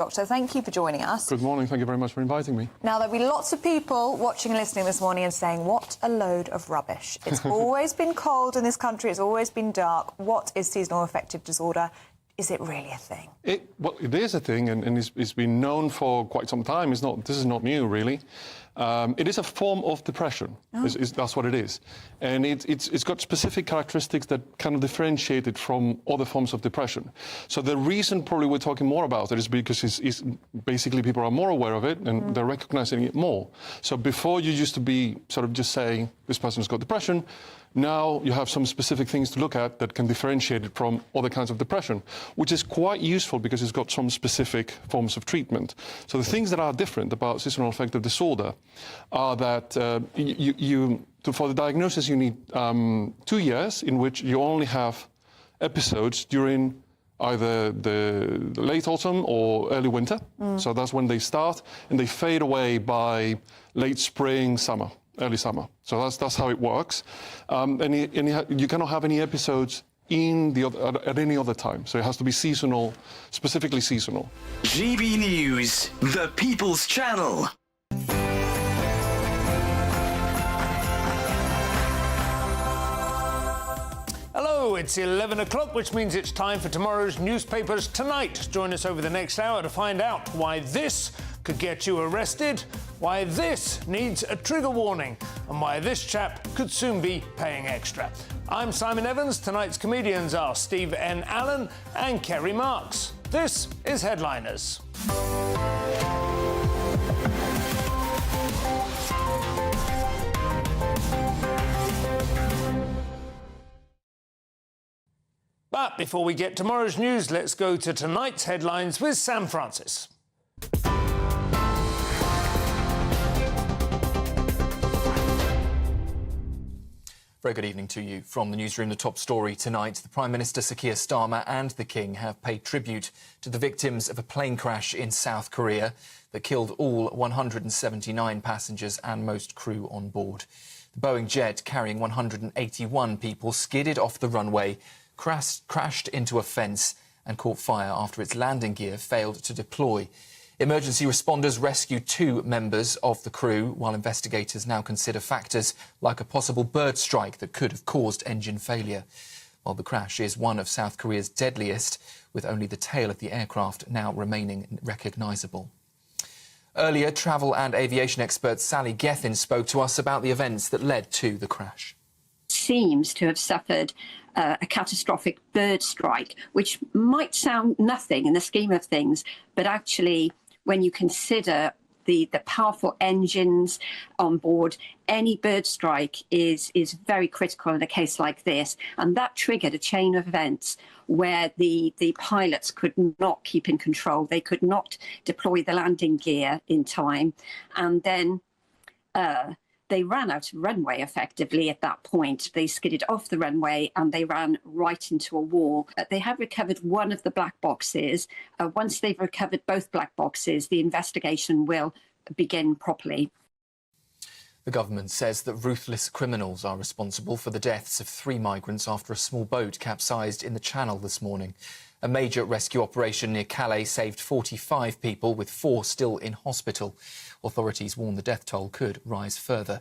Doctor, thank you for joining us. Good morning. Thank you very much for inviting me. Now, there'll be lots of people watching and listening this morning and saying, what a load of rubbish. It's always been cold in this country. It's always been dark. What is seasonal affective disorder? Is it really a thing? Well, it is a thing, and it's been known for quite some time. This is not new, really. It is a form of depression. Oh. That's what it is. And it's got specific characteristics that kind of differentiate it from other forms of depression. So the reason probably we're talking more about it is because it's basically people are more aware of it and they're recognizing it more. So before you used to be sort of just saying this person's got depression, now you have some specific things to look at that can differentiate it from other kinds of depression, which is quite useful because it's got some specific forms of treatment. So the things that are different about seasonal affective disorder are that for the diagnosis you need 2 years in which you only have episodes during either the late autumn or early winter. So that's when they start, and they fade away by late spring, summer. Early summer. So that's how it works. And you cannot have any episodes at any other time. So it has to be seasonal, specifically seasonal. GBNews, the People's Channel. Hello, it's 11 o'clock, which means it's time for tomorrow's newspapers tonight. Join us over the next hour to find out why this could get you arrested, why this needs a trigger warning, and why this chap could soon be paying extra. I'm Simon Evans. Tonight's comedians are Steve N. Allen and Kerry Marks. This is Headliners. But before we get tomorrow's news, let's go to tonight's headlines with Sam Francis. Very good evening to you. From the newsroom, the top story tonight. The Prime Minister, Sir Keir Starmer, and the King have paid tribute to the victims of a plane crash in South Korea that killed all 179 passengers and most crew on board. The Boeing jet carrying 181 people skidded off the runway, crashed into a fence and caught fire after its landing gear failed to deploy. Emergency responders rescued 2 members of the crew, while investigators now consider factors like a possible bird strike that could have caused engine failure. While the crash is one of South Korea's deadliest, with only the tail of the aircraft now remaining recognisable. Earlier, travel and aviation expert Sally Gethin spoke to us about the events that led to the crash. Seems to have suffered a catastrophic bird strike, which might sound nothing in the scheme of things, but actually, when you consider the powerful engines on board, any bird strike is very critical in a case like this. And that triggered a chain of events where the pilots could not keep in control. They could not deploy the landing gear in time. And then they ran out of runway effectively at that point. They skidded off the runway and they ran right into a wall. They have recovered one of the black boxes. Once they've recovered both black boxes, the investigation will begin properly. The government says that ruthless criminals are responsible for the deaths of 3 migrants after a small boat capsized in the Channel this morning. A major rescue operation near Calais saved 45 people, with 4 still in hospital. Authorities warn the death toll could rise further.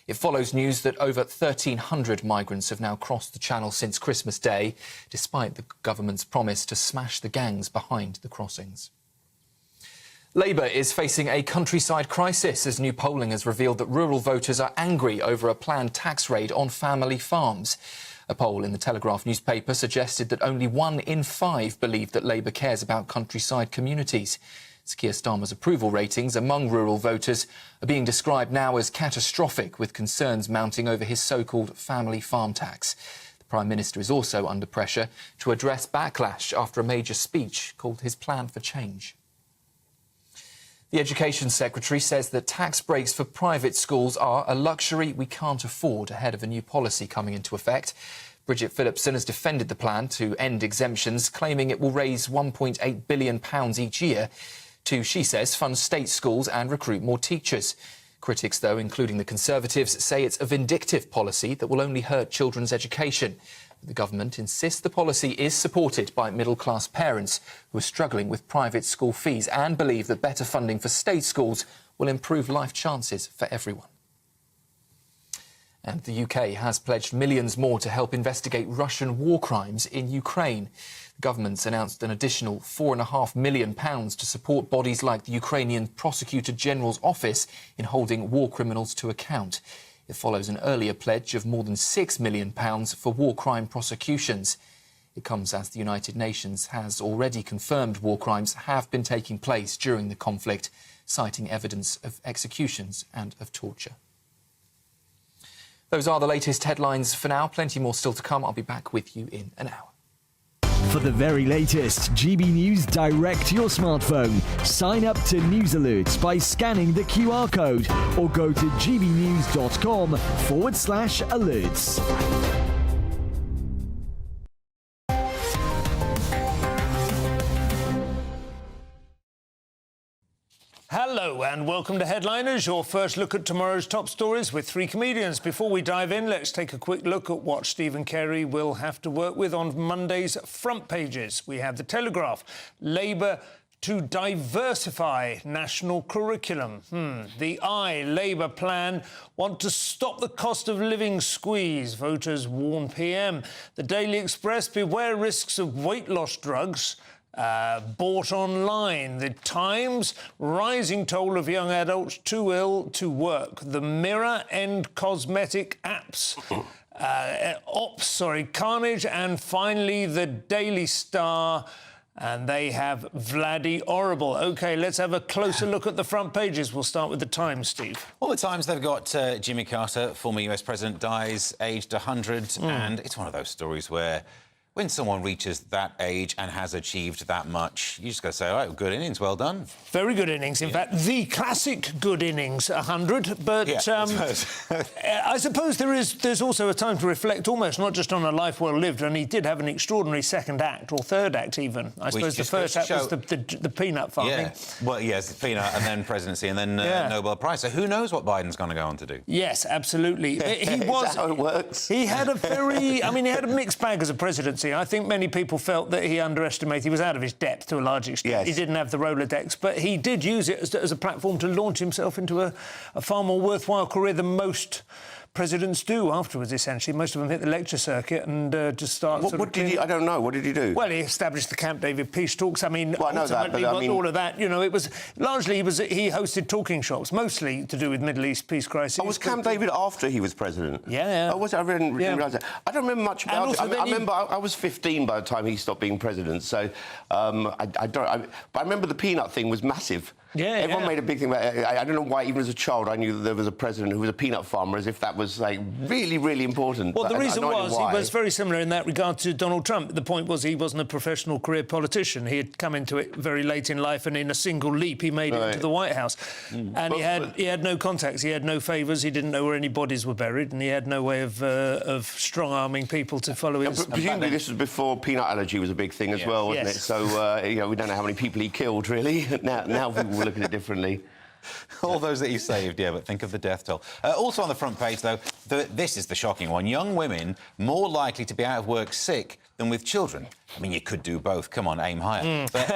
It follows news that over 1,300 migrants have now crossed the Channel since Christmas Day, despite the government's promise to smash the gangs behind the crossings. Labour is facing a countryside crisis as new polling has revealed that rural voters are angry over a planned tax raid on family farms. A poll in the Telegraph newspaper suggested that only 1 in 5 believe that Labour cares about countryside communities. Sir Keir Starmer's approval ratings among rural voters are being described now as catastrophic, with concerns mounting over his so-called family farm tax. The Prime Minister is also under pressure to address backlash after a major speech called his plan for change. The Education Secretary says that tax breaks for private schools are a luxury we can't afford ahead of a new policy coming into effect. Bridget Phillipson has defended the plan to end exemptions, claiming it will raise £1.8 billion each year to, she says, fund state schools and recruit more teachers. Critics, though, including the Conservatives, say it's a vindictive policy that will only hurt children's education. The government insists the policy is supported by middle-class parents who are struggling with private school fees and believe that better funding for state schools will improve life chances for everyone. And the UK has pledged millions more to help investigate Russian war crimes in Ukraine. The government's announced an additional £4.5 million to support bodies like the Ukrainian Prosecutor General's office in holding war criminals to account. It follows an earlier pledge of more than £6 million for war crime prosecutions. It comes as the United Nations has already confirmed war crimes have been taking place during the conflict, citing evidence of executions and of torture. Those are the latest headlines for now. Plenty more still to come. I'll be back with you in an hour. For the very latest GB News direct to your smartphone, sign up to News Alerts by scanning the QR code or go to gbnews.com/alerts. Hello and welcome to Headliners, your first look at tomorrow's top stories with three comedians. Before we dive in, let's take a quick look at what Stephen Carey will have to work with on Monday's front pages. We have The Telegraph, Labour to diversify national curriculum. The Labour plan want to stop the cost of living squeeze, voters warn PM. The Daily Express, beware risks of weight loss drugs. Bought online. The Times, rising toll of young adults too ill to work. The Mirror, end cosmetic apps. Carnage. And finally, the Daily Star, and they have Vladdy Horrible. OK, let's have a closer look at the front pages. We'll start with the Times, Steve. Well, the Times, they've got Jimmy Carter, former US president, dies aged 100, and it's one of those stories where when someone reaches that age and has achieved that much, you just got to say, all right, good innings, well done. Very good innings. In fact, the classic good innings, 100. But I suppose there's also a time to reflect almost not just on a life well lived, and he did have an extraordinary second act, or third act even. I suppose the first act was the peanut farming. Yeah. Well, yes, peanut and then presidency and then Nobel Prize. So who knows what Biden's going to go on to do? Yes, absolutely. He was... Is that how it works? He had a very... I mean, he had a mixed bag as a presidency. I think many people felt that he underestimated. He was out of his depth to a large extent. Yes. He didn't have the Rolodex, but he did use it as a platform to launch himself into a far more worthwhile career than most presidents do afterwards, essentially. Most of them hit the lecture circuit and just start... What did he... I don't know. What did he do? Well, he established the Camp David peace talks. I mean, well, I know that, but I mean... all of that, you know, it was... Largely, he hosted talking shops, mostly to do with Middle East peace crisis. Oh, was Camp David after he was president? Yeah. Oh, was it? I didn't realise that. I don't remember much about it. I remember I was 15 by the time he stopped being president, so but I remember the peanut thing was massive. Yeah, everyone made a big thing about it. I don't know why, even as a child, I knew that there was a president who was a peanut farmer, as if that was, like, really, really important. Well, the reason was he was very similar in that regard to Donald Trump. The point was he wasn't a professional career politician. He had come into it very late in life, and in a single leap he made it into the White House. And he had no contacts, he had no favours, he didn't know where any bodies were buried, and he had no way of strong-arming people to follow his... Presumably this was before peanut allergy was a big thing as well, wasn't it? So, you know, we don't know how many people he killed, really. Now people will look at it differently. All those that he saved, yeah, but think of the death toll. Also on the front page, though, this is the shocking one. Young women more likely to be out of work sick than with children. I mean, you could do both. Come on, aim higher. But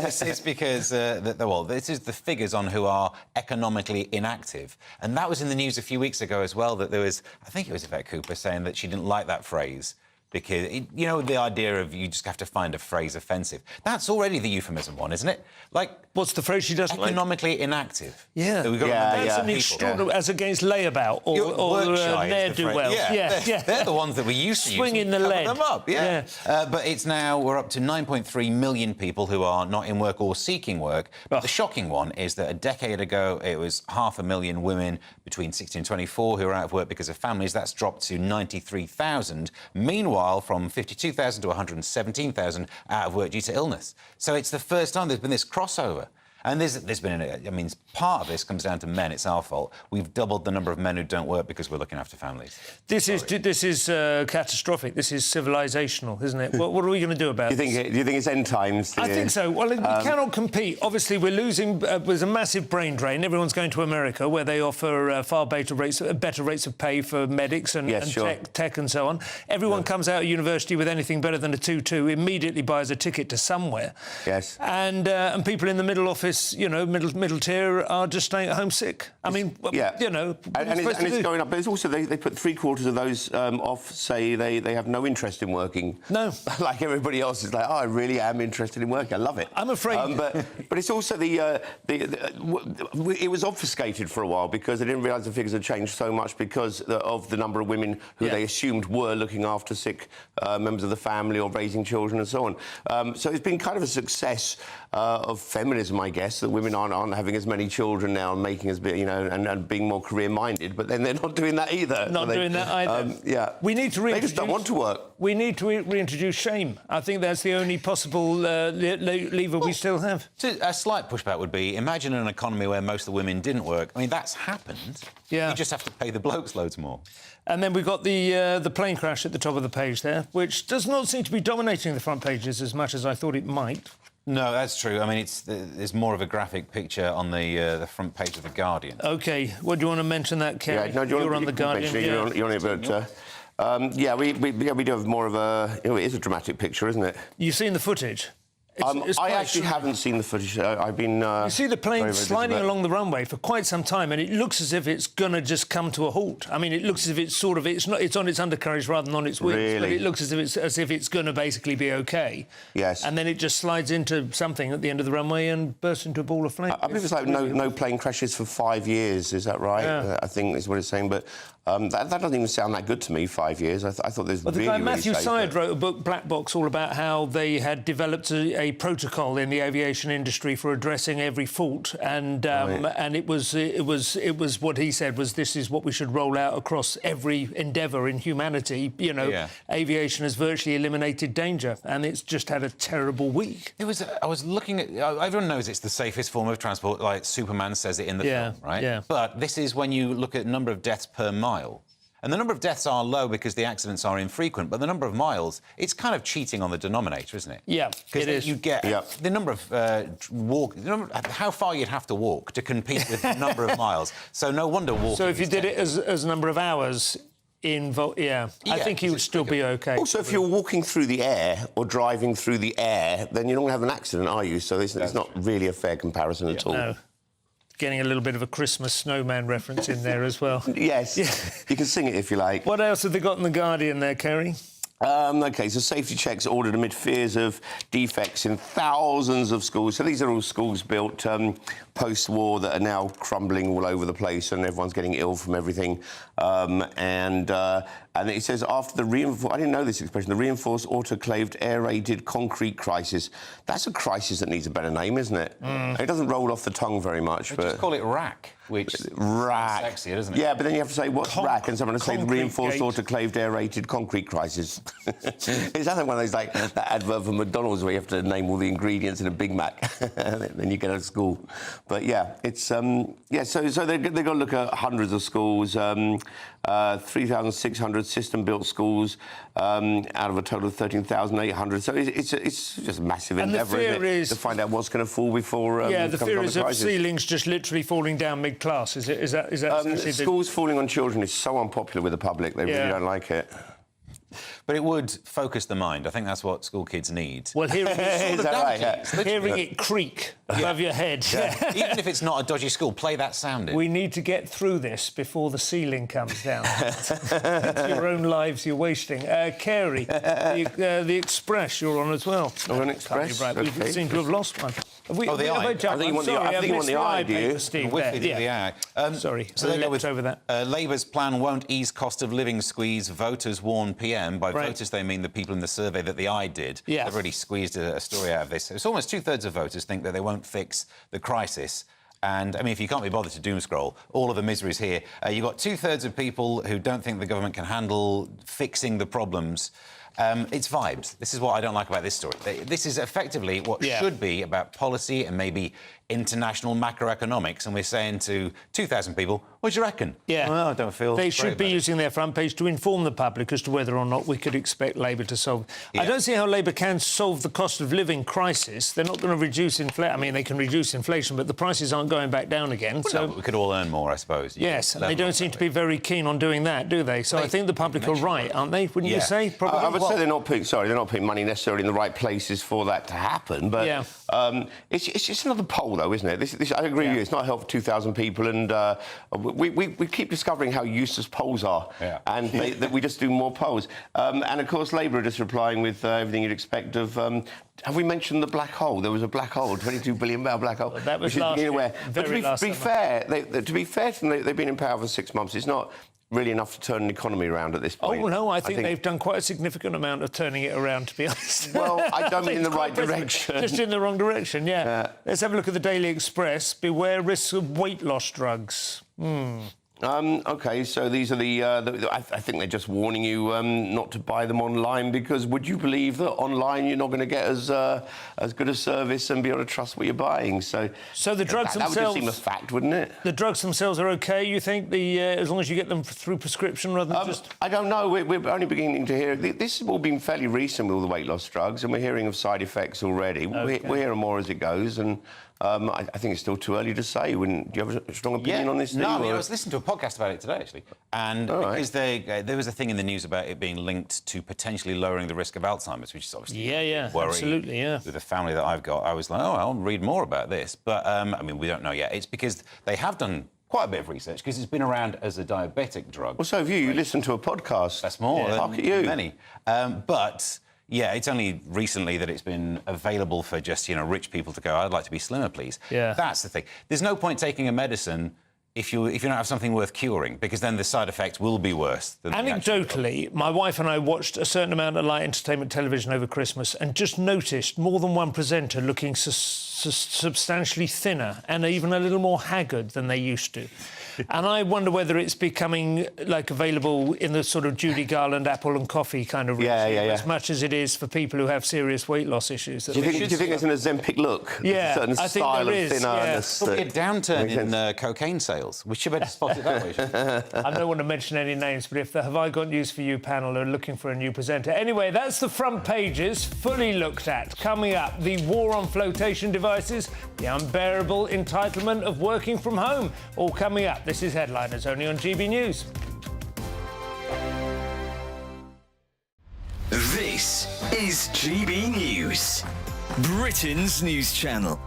this is because, this is the figures on who are economically inactive. And that was in the news a few weeks ago as well, that there was, I think it was Yvette Cooper, saying that she didn't like that phrase. Because, you know, the idea of you just have to find a phrase offensive. That's already the euphemism one, isn't it? Like... What's the phrase she doesn't like? Economically inactive. Yeah. So That's an extraordinary... As against layabout or ne'er-do-wells. They're the ones that we used to use. Swinging the lead. Them up, but it's now... We're up to 9.3 million people who are not in work or seeking work. But the shocking one is that a decade ago, it was 500,000 women between 16 and 24 who are out of work because of families. That's dropped to 93,000. Meanwhile, from 52,000 to 117,000 out of work due to illness. So it's the first time there's been this crossover. And there's been, I mean, part of this comes down to men. It's our fault. We've doubled the number of men who don't work because we're looking after families. This is catastrophic. This is civilisational, isn't it? What are we going to do about it? Do you think it's end times? I think so. Well, we cannot compete. Obviously, we're losing. There's a massive brain drain. Everyone's going to America, where they offer far better rates of pay for medics and, tech and so on. Everyone comes out of university with anything better than a 2-2, immediately buys a ticket to somewhere. Yes. And people in the middle office, you know, middle tier, are just staying at home sick. I mean, you know, and it's going up. But it's also they put 3/4 of those off. Say they have no interest in working. No. Like everybody else is like, oh, I really am interested in working. I love it. I'm afraid. But it's also it was obfuscated for a while because they didn't realise the figures had changed so much because of the number of women who they assumed were looking after sick members of the family or raising children and so on. So it's been kind of a success of feminism, I guess, that women aren't having as many children now and making as big, you know, and being more career-minded. But then they're not doing that either. Not doing that either. We need to they just don't want to work. We need to reintroduce shame. I think that's the only possible lever we still have. A slight pushback would be, imagine an economy where most of the women didn't work. I mean, that's happened. Yeah. You just have to pay the blokes loads more. And then we've got the plane crash at the top of the page there, which does not seem to be dominating the front pages as much as I thought it might. No, that's true. I mean, there's more of a graphic picture on the front page of The Guardian. OK. What do you want to mention that, Kerry? Yeah, no, you're on The Guardian. You're on it, but... we do have more of a... You know, it is a dramatic picture, isn't it? You've seen the footage? I actually haven't seen the footage. I've been... you see the plane sliding along the runway for quite some time, and it looks as if it's going to just come to a halt. I mean, it looks as if it's on its undercarriage rather than on its wings, really? But it looks as if it's going to basically be OK. Yes. And then it just slides into something at the end of the runway and bursts into a ball of flame. I believe it's like no plane crashes for 5 years, is that right? Yeah. I think is what it's saying, but... that doesn't even sound that good to me, 5 years. I thought there's the guy Matthew Syed wrote a book, Black Box, all about how they had developed a protocol in the aviation industry for addressing every fault, and it was what he said was this is what we should roll out across every endeavour in humanity. You know, aviation has virtually eliminated danger, and it's just had a terrible week. I was looking at... everyone knows it's the safest form of transport, like Superman says it in the film, right? Yeah. But this is when you look at number of deaths per mile. And the number of deaths are low because the accidents are infrequent, but the number of miles, it's kind of cheating on the denominator, isn't it? Yeah, it is. You get the number of how far you'd have to walk to compete with the number of miles. So no wonder walking. So if you did it as a number of hours... I think you would still be OK. Also, if you're walking through the air or driving through the air, then you don't have an accident, are you? So it's not really a fair comparison at all. No. Getting a little bit of a Christmas snowman reference in there as well. Yes. You can sing it if you like. What else have they got in The Guardian there, Kerry? OK, so safety checks ordered amid fears of defects in thousands of schools. So these are all schools built post-war that are now crumbling all over the place and everyone's getting ill from everything. And it says after the I didn't know this expression, the reinforced autoclaved aerated concrete crisis. That's a crisis that needs a better name, isn't it? It doesn't roll off the tongue very much. But just call it RAC, which is sexy, isn't it? Yeah, but then you have to say, what's RAC? And someone will say the reinforced autoclaved aerated concrete crisis. Is that one of those, like, that advert for McDonald's where you have to name all the ingredients in a Big Mac and then you get out of school? But, yeah, it's... so they've got to look at hundreds of schools, 3,600 system-built schools out of a total of 13,800. So it's just a massive endeavour, isn't it, to find out what's going to fall before... the fear is of ceilings just literally falling down mid-class. Is that schools falling on children is so unpopular with the public. They really don't like it. But it would focus the mind. I think that's what school kids need. Well, hearing Hearing it creak above your head. Even if it's not a dodgy school, play that sound in. We need to get through this before the ceiling comes down. It's your own lives you're wasting. Kerry, the Express you're on as well. Oh, an Express? Right. Okay. We seem to have lost one. The eye. I think you want the eye, do you? The eye. Sorry, so they go with over that. Labour's plan won't ease cost of living squeeze, voters warn PM. By voters, they mean the people in the survey that the eye did. Yeah. They've already squeezed a story out of this. It's almost two-thirds of voters think that they won't fix the crisis. And, I mean, if you can't be bothered to doom scroll, all of the misery's here. You've got two-thirds of people who don't think the government can handle fixing the problems. It's vibes. This is what I don't like about this story. This is effectively what should be about policy and maybe international macroeconomics, and we're saying to 2,000 people, what do you reckon? Yeah. Well, I don't feel They should be using their front page to inform the public as to whether or not we could expect Labour to solve... I don't see how Labour can solve the cost of living crisis. They're not going to reduce inflation. I mean, they can reduce inflation, but the prices aren't going back down again. Well, so no, we could all earn more, I suppose. Yes, and they don't seem to be very keen on doing that, do they? So I think the public are right, aren't they? Wouldn't you say? Probably. I would say they're not putting money necessarily in the right places for that to happen. But it's just another poll, though, isn't it? I agree with you. It's not helped 2,000 people, and we keep discovering how useless polls are, and that we just do more polls. And of course, Labour are just replying with everything you'd expect of. Have we mentioned the black hole? There was a black hole, $22 billion black hole. That was last year. But to be fair, to them, they've been in power for 6 months. It's not really enough to turn an economy around at this point. Oh, no, I think they've done quite a significant amount of turning it around, to be honest. Well, I don't mean in the right direction. Just in the wrong direction, yeah. Let's have a look at the Daily Express. Beware risks of weight loss drugs. OK, so these are the... I think they're just warning you not to buy them online, because would you believe that online you're not going to get as good a service and be able to trust what you're buying? So the drugs themselves... That would just seem a fact, wouldn't it? The drugs themselves are OK, you think, as long as you get them through prescription rather than just... I don't know. We're only beginning to hear... This has all been fairly recent with all the weight loss drugs, and we're hearing of side effects already. Okay. We're hearing more as it goes, and... I think it's still too early to say. Do you have a strong opinion on this? No, I was listening to a podcast about it today, actually. And because there was a thing in the news about it being linked to potentially lowering the risk of Alzheimer's, which is obviously worrying. Absolutely, yeah. With the family that I've got, I was like, I'll read more about this. But, I mean, we don't know yet. It's because they have done quite a bit of research, because it's been around as a diabetic drug. Well, so have you. You listen to a podcast. That's more. Look at you. Many. But... yeah, it's only recently that it's been available for just, rich people to go, I'd like to be slimmer, please. Yeah. That's the thing. There's no point taking a medicine if you don't have something worth curing, because then the side effects will be worse than Anecdotally, my wife and I watched a certain amount of light entertainment television over Christmas and just noticed more than one presenter looking substantially thinner and even a little more haggard than they used to. And I wonder whether it's becoming, available in the sort of Judy Garland apple and coffee kind of regime, as much as it is for people who have serious weight loss issues. Do you think it's an Ozempic look? Yeah, a certain I think style there of is, thinness. Probably a downturn in cocaine sales. We should better spot it that way. I don't want to mention any names, but if the Have I Got News For You panel are looking for a new presenter. Anyway, that's the front pages, fully looked at. Coming up, the war on flotation devices, the unbearable entitlement of working from home. All coming up. This is Headliners, only on GB News. This is GB News, Britain's news channel.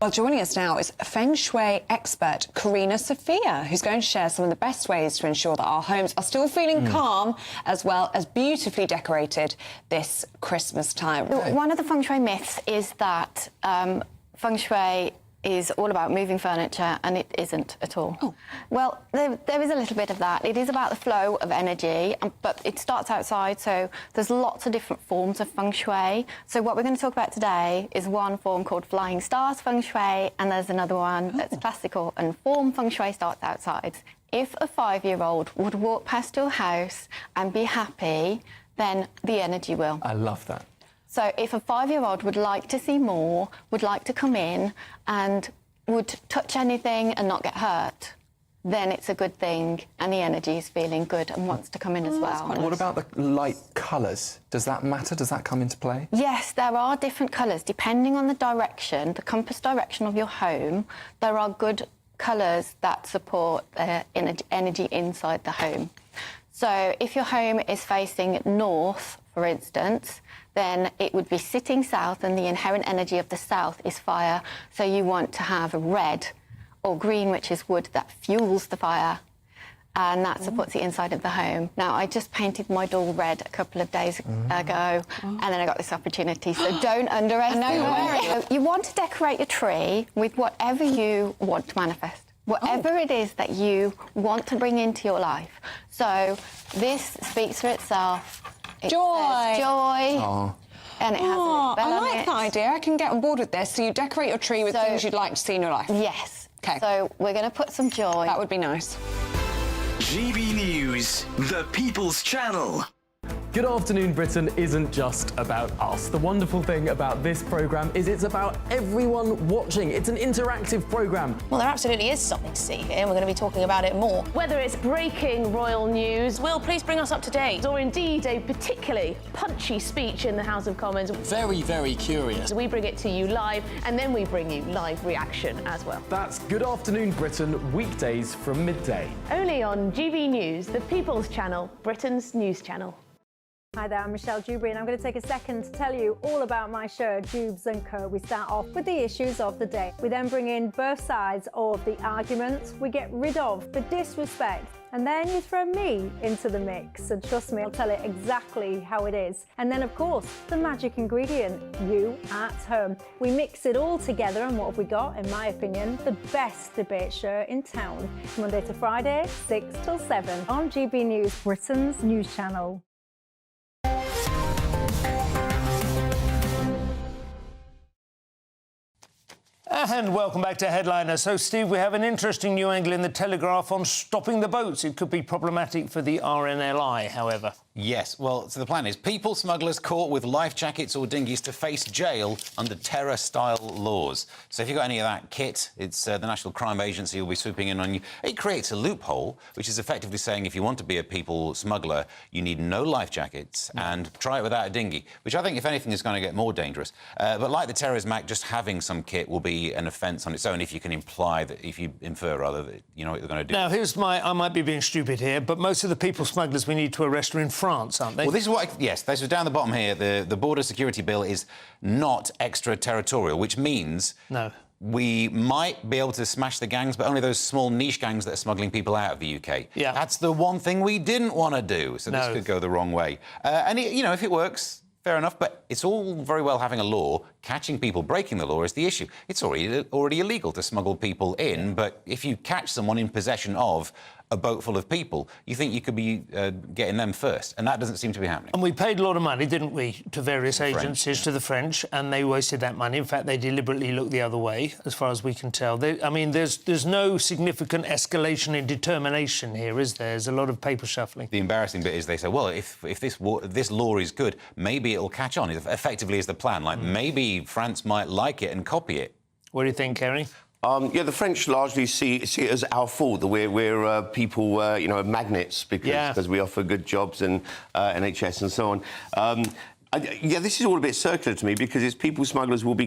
Well, joining us now is Feng Shui expert Karina Sophia, who's going to share some of the best ways to ensure that our homes are still feeling calm as well as beautifully decorated this Christmas time. One of the Feng Shui myths is that Feng Shui is all about moving furniture, and it isn't at all. Oh. Well, there is a little bit of that. It is about the flow of energy, but it starts outside, so there's lots of different forms of Feng Shui. So what we're going to talk about today is one form called Flying Stars Feng Shui, and there's another one that's classical, and form Feng Shui starts outside. If a 5-year-old would walk past your house and be happy, then the energy will. I love that. So if a 5-year-old would like to see more, would like to come in and would touch anything and not get hurt, then it's a good thing and the energy is feeling good and wants to come in as well. What about the light colours? Does that matter? Does that come into play? Yes, there are different colours. Depending on the direction, the compass direction of your home, there are good colours that support energy inside the home. So if your home is facing north, for instance, then it would be sitting south, and the inherent energy of the south is fire. So you want to have red or green, which is wood, that fuels the fire, and that supports the inside of the home. Now, I just painted my door red a couple of days ago, and then I got this opportunity, so don't underestimate it. You want to decorate your tree with whatever you want to manifest. Whatever it is that you want to bring into your life. So this speaks for itself. It Joy. says joy. Oh. And it has a little bell I on like it. that idea. I can get on board with this. So you decorate your tree with things you'd like to see in your life. Yes. OK. So we're going to put some joy. That would be nice. GB News, the People's Channel. Good Afternoon Britain isn't just about us. The wonderful thing about this programme is it's about everyone watching. It's an interactive programme. Well, there absolutely is something to see here, and we're going to be talking about it more. Whether it's breaking royal news, Will, please bring us up to date, or indeed a particularly punchy speech in the House of Commons. Very, very curious. We bring it to you live, and then we bring you live reaction as well. That's Good Afternoon Britain, weekdays from midday. Only on GB News, the People's Channel, Britain's news channel. Hi there, I'm Michelle Dewberry and I'm going to take a second to tell you all about my show, Dubes & Co. We start off with the issues of the day. We then bring in both sides of the argument. We get rid of the disrespect. And then you throw me into the mix. And trust me, I'll tell it exactly how it is. And then, of course, the magic ingredient, you at home. We mix it all together and what have we got, in my opinion, the best debate show in town. Monday to Friday, 6 till 7 on GB News, Britain's news channel. And welcome back to Headliner. So, Steve, we have an interesting new angle in the Telegraph on stopping the boats. It could be problematic for the RNLI, however. Yes, well, so the plan is people smugglers caught with life jackets or dinghies to face jail under terror-style laws. So if you've got any of that kit, it's the National Crime Agency will be swooping in on you. It creates a loophole, which is effectively saying if you want to be a people smuggler, you need no life jackets and try it without a dinghy, which I think, if anything, is going to get more dangerous. But like the Terrorism Act, just having some kit will be an offence on its own if you can imply that, if you infer, rather, that you know what you're going to do. Now, here's I might be being stupid here, but most of the people smugglers we need to arrest are in France, aren't they? Well, this is what... Yes, this is down the bottom here. The border security bill is not extraterritorial, which means... No. We might be able to smash the gangs, but only those small niche gangs that are smuggling people out of the UK. Yeah. That's the one thing we didn't want to do, so this could go the wrong way. And, you know, if it works, fair enough, but it's all very well having a law. Catching people breaking the law is the issue. It's already illegal to smuggle people in, but if you catch someone in possession of a boat full of people, you think you could be getting them first, and that doesn't seem to be happening. And we paid a lot of money, didn't we, to various agencies, to the French, and they wasted that money. In fact, they deliberately looked the other way, as far as we can tell. I mean, there's no significant escalation in determination here, is there? There's a lot of paper shuffling. The embarrassing bit is they say, well, if this law is good, maybe it'll catch on. Effectively is the plan. Like, maybe France might like it and copy it. What do you think, Kerry? Yeah, the French largely see it as our fault that we're people, you know, magnets because we offer good jobs and NHS and so on. Yeah, this is all a bit circular to me because it's people smugglers will be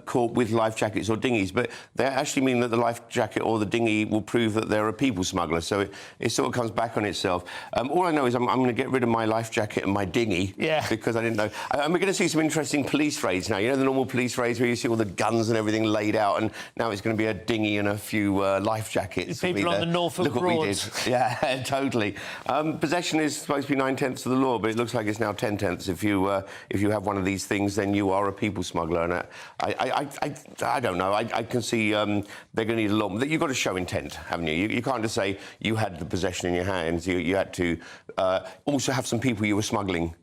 caught with life jackets or dinghies, but they actually mean that the life jacket or the dinghy will prove that they're a people smuggler. So it sort of comes back on itself. All I know is I'm going to get rid of my life jacket and my dinghy because I didn't know. And we're going to see some interesting police raids now. You know, the normal police raids where you see all the guns and everything laid out, and now it's going to be a dinghy and a few life jackets. People on the Norfolk Look what we did. Broads. Yeah, totally. Possession is supposed to be 9/10 of the law, but it looks like it's now 10/10 if you have one of these things, then you are a people smuggler. And I don't know. I can see they're going to need a lot. You've got to show intent, haven't you? You can't just say you had the possession in your hands. You had to also have some people you were smuggling.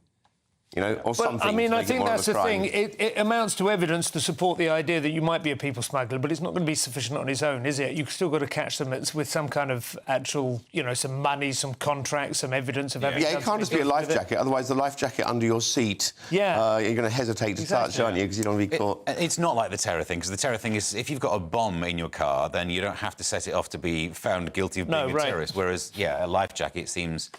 You know, or something. I mean, I think that's the thing. It amounts to evidence to support the idea that you might be a people smuggler, but it's not going to be sufficient on its own, is it? You've still got to catch them with some kind of actual, you know, some money, some contracts, some evidence of having... Yeah, it can't just be a life jacket. Otherwise, the life jacket under your seat, you're going to hesitate to touch, aren't you? Because you don't want to be caught. It's not like the terror thing, because the terror thing is if you've got a bomb in your car, then you don't have to set it off to be found guilty of being a terrorist. Whereas, yeah, a life jacket seems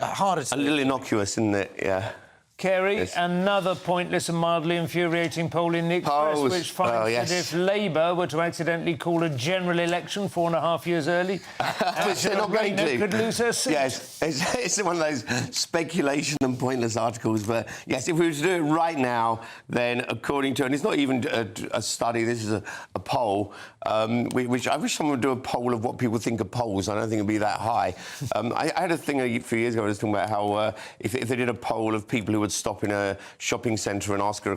harder to... A little innocuous, isn't it? Yeah. Kerry, another pointless and mildly infuriating poll in the Express, which finds that if Labour were to accidentally call a general election 4.5 years early, which they're not going to, could lose her seat. Yes, it's one of those speculation and pointless articles. But yes, if we were to do it right now, then according to, and it's not even a study, this is a poll, which I wish someone would do a poll of what people think of polls. I don't think it'd be that high. I had a thing a few years ago. I was talking about how if they did a poll of people who would stop in a shopping centre and answer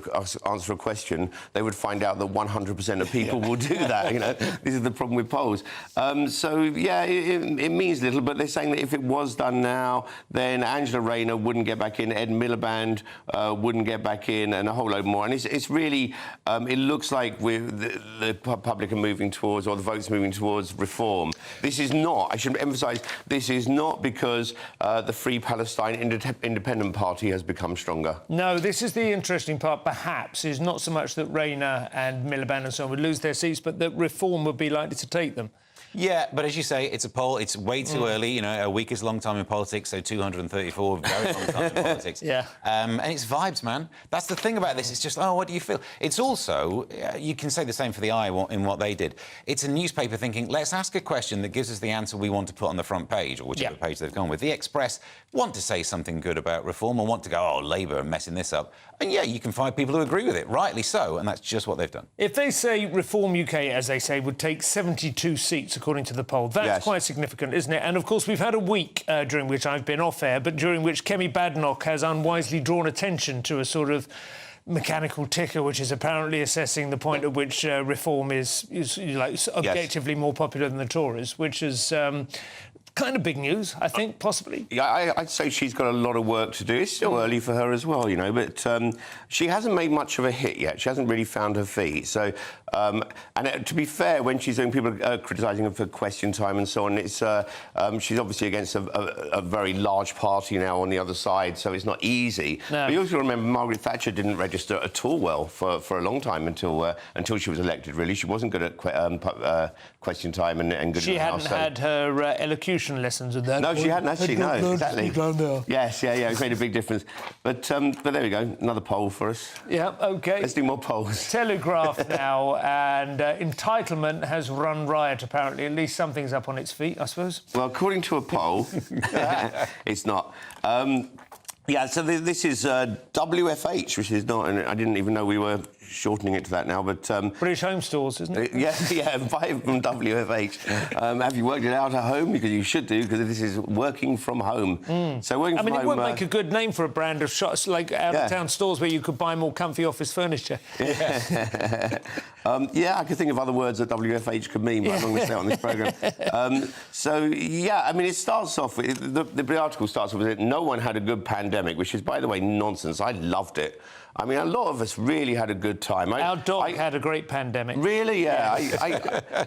a question, they would find out that 100% of people will do that. You know, this is the problem with polls. So yeah, it means little, but they're saying that if it was done now, then Angela Rayner wouldn't get back in, Ed Miliband wouldn't get back in, and a whole load more. And it's really, it looks like the public are moving towards, or the vote's moving towards reform. This is not, I should emphasise, this is not because the Free Palestine Independent Party has become stronger. No, this is the interesting part, perhaps, is not so much that Rayner and Miliband and so on would lose their seats, but that reform would be likely to take them. Yeah, but as you say, it's a poll. It's way too early. You know, a week is a long time in politics, so 234, very long time in politics. Yeah. And it's vibes, man. That's the thing about this. It's just, oh, what do you feel? It's also, you can say the same for the Eye in what they did. It's a newspaper thinking, let's ask a question that gives us the answer we want to put on the front page, or whichever page they've gone with. The Express want to say something good about reform or want to go, oh, Labour are messing this up. And yeah, you can find people who agree with it, rightly so, and that's just what they've done. If they say Reform UK, as they say, would take 72 seats, according to the poll, that's quite significant, isn't it? And, of course, we've had a week during which I've been off-air, but during which Kemi Badenoch has unwisely drawn attention to a sort of mechanical ticker, which is apparently assessing the point at which reform is like objectively more popular than the Tories, which is kind of big news, I think, possibly. Yeah, I'd say she's got a lot of work to do. It's still early for her as well, you know, but she hasn't made much of a hit yet. She hasn't really found her feet. So, and to be fair, when she's doing, people are criticising her for question time and so on, it's she's obviously against a very large party now on the other side, so it's not easy. No. But you also remember Margaret Thatcher didn't register at all well for a long time until she was elected, really. She wasn't good at question time and good She hadn't had her elocution lessons at that point. No, she hadn't actually, no, exactly. Yes, it's made a big difference. But there we go, another poll for us. Yeah, OK. Let's do more polls. Telegraph now, and entitlement has run riot, apparently. At least something's up on its feet, I suppose. Well, according to a poll, it's not. Yeah, so this is WFH, which is not, and I didn't even know we were shortening it to that now, but... British Home Stores, isn't it? Yeah, buy from WFH. Have you worked it out at home? Because you should do, because this is working from home. So working from home... it would make a good name for a brand of shops, like out-of-town stores where you could buy more comfy office furniture. Yeah, I could think of other words that WFH could mean, but I'm not going to say it on this programme. So, yeah, I mean, it starts off with... The article starts off with no one had a good pandemic, which is, by the way, nonsense. I loved it. I mean, a lot of us really had a good time. Our dog had a great pandemic. Really, yeah.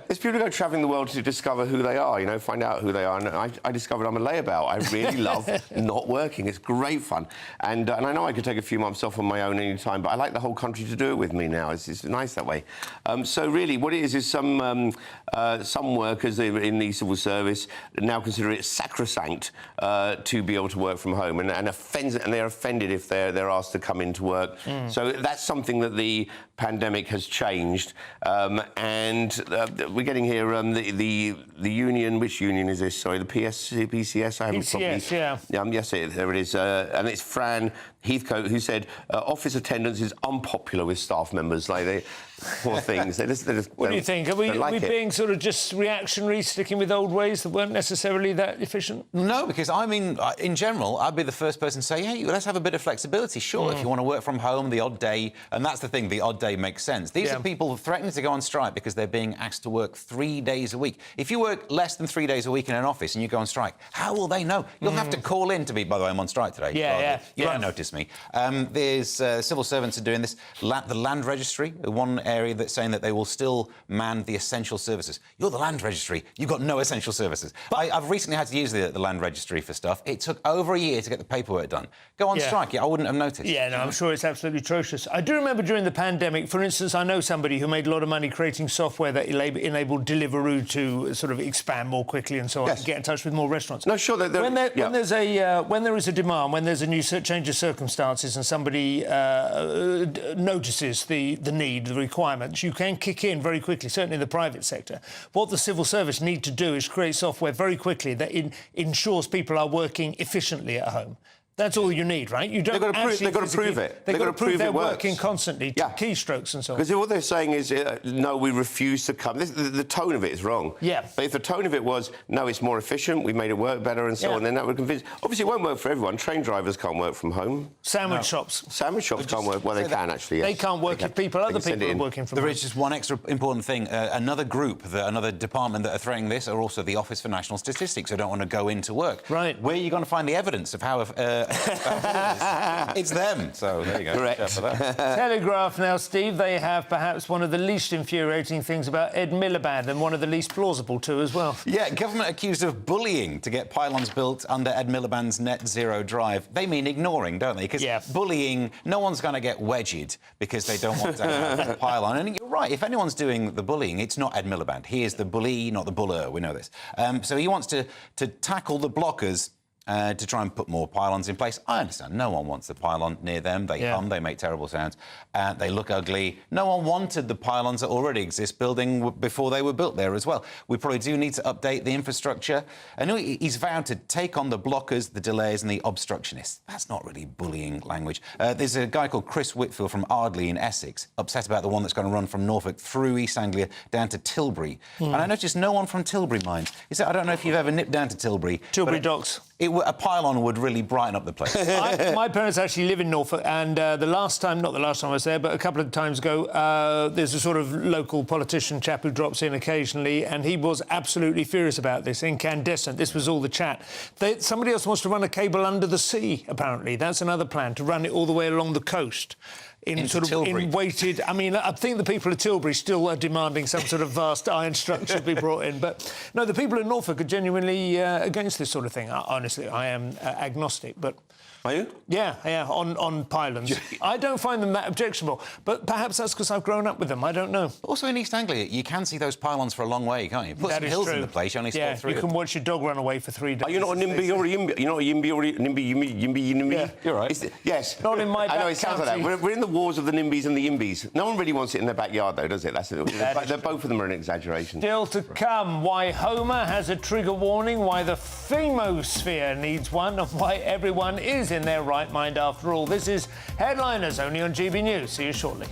There's people who go travelling the world to discover who they are, you know, find out who they are. And I discovered I'm a layabout. I really love not working. It's great fun. And I know I could take a few months off on my own any time, but I like the whole country to do it with me now. It's nice that way. So really, what it is some workers in the civil service now consider it sacrosanct to be able to work from home, and they're offended if they're asked to come into work. So that's something that the pandemic has changed, and we're getting here the union. Which union is this? Sorry, the PCS. I haven't PCS, properly. Yes, there it is, and it's Fran Heathcote who said office attendance is unpopular with staff members. Like they, poor things. They just what do you think? Are we being sort of just reactionary, sticking with old ways that weren't necessarily that efficient? No, because I mean, in general, I'd be the first person to say, hey, let's have a bit of flexibility. Sure, if you want to work from home the odd day, and that's the thing, the odd day makes sense. These are people threatening to go on strike because they're being asked to work 3 days a week. If you work less than 3 days a week in an office and you go on strike, how will they know? You'll have to call in to be, by the way, I'm on strike today. You don't notice me. There's civil servants are doing this. The Land Registry, one area that's saying that they will still man the essential services. You're the Land Registry. You've got no essential services. I've recently had to use the Land Registry for stuff. It took over a year to get the paperwork done. Go on strike. I wouldn't have noticed. Yeah, no, I'm sure it's absolutely atrocious. I do remember during the pandemic, for instance, I know somebody who made a lot of money creating software that enabled Deliveroo to sort of expand more quickly and so on, and get in touch with more restaurants. No, sure. When there is a demand, when there's a new change of circumstances and somebody notices the need, the requirements, you can kick in very quickly, certainly in the private sector. What the civil service need to do is create software very quickly that ensures people are working efficiently at home. That's all you need, right? You don't. They've got to prove, they've got to prove it. They've got to prove they're it works. working constantly, keystrokes and so on. Because what they're saying is, no, we refuse to come. The tone of it is wrong. Yeah. But if the tone of it was, no, it's more efficient, we made it work better and so on, then that would convince... Obviously, it won't work for everyone. Train drivers can't work from home. Sandwich shops. Sandwich shops can't work. Well, they can, actually, yes. They can't work if other people are working from home. There is just one extra important thing. Another group, another department that are threatening this are also the Office for National Statistics, who don't want to go into work. Right. Where are you going to find the evidence of how... it's them. So there you go. Correct. Telegraph now, Steve. They have perhaps one of the least infuriating things about Ed Miliband, and one of the least plausible too as well. Yeah, government accused of bullying to get pylons built under Ed Miliband's net zero drive. They mean ignoring, don't they? Because bullying, no one's going to get wedged because they don't want to have a pylon. And you're right, if anyone's doing the bullying, it's not Ed Miliband. He is the bully, not the buller. We know this. So he wants to tackle the blockers to try and put more pylons in place. I understand. No one wants the pylon near them. They hum, they make terrible sounds, they look ugly. No one wanted the pylons that already exist building before they were built there as well. We probably do need to update the infrastructure. And he's vowed to take on the blockers, the delays and the obstructionists. That's not really bullying language. There's a guy called Chris Whitfield from Ardley in Essex, upset about the one that's going to run from Norfolk through East Anglia down to Tilbury. And I noticed no one from Tilbury minds. I don't know if you've ever nipped down to Tilbury. Tilbury Docks. A pylon would really brighten up the place. My parents actually live in Norfolk, and not the last time I was there, but a couple of times ago, there's a sort of local politician chap who drops in occasionally, and he was absolutely furious about this, incandescent. This was all the chat. Somebody else wants to run a cable under the sea, apparently. That's another plan, to run it all the way along the coast. In weighted... I mean, I think the people of Tilbury still are demanding some sort of vast iron structure be brought in. But, no, the people in Norfolk are genuinely against this sort of thing. Honestly, I am agnostic, but... Are you? Yeah, on pylons. I don't find them that objectionable, but perhaps that's because I've grown up with them. I don't know. Also, in East Anglia, you can see those pylons for a long way, can't you? Put some hills in the place, you only spot through you can watch your dog run away for 3 days. Are you not a NIMBY or a YIMBY? You're not a YIMBY or a NIMBY? Yeah. You're right. Yes. Not in my back I know, it sounds like that. We're in the wars of the NIMBYs and the YIMBYs. No one really wants it in their backyard, though, does it? Both of them are an exaggeration. Still to come, why Homer has a trigger warning, why the Femosphere needs one, and why everyone is in their right mind after all. This is Headliners, only on GB News. See you shortly.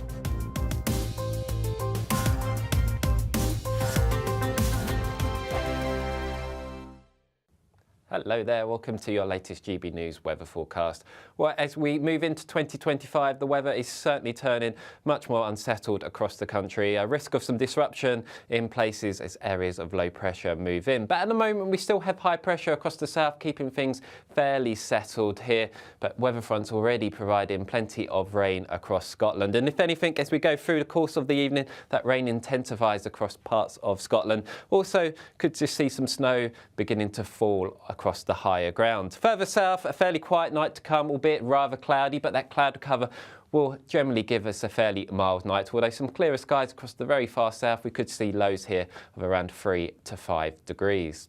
Hello there, welcome to your latest GB News weather forecast. Well, as we move into 2025, the weather is certainly turning much more unsettled across the country. A risk of some disruption in places as areas of low pressure move in. But at the moment, we still have high pressure across the south, keeping things fairly settled here. But weather fronts already providing plenty of rain across Scotland. And if anything, as we go through the course of the evening, that rain intensifies across parts of Scotland. Also, could just see some snow beginning to fall across the higher ground. Further south, a fairly quiet night to come, albeit rather cloudy, but that cloud cover will generally give us a fairly mild night, although some clearer skies across the very far south. We could see lows here of around 3 to 5 degrees.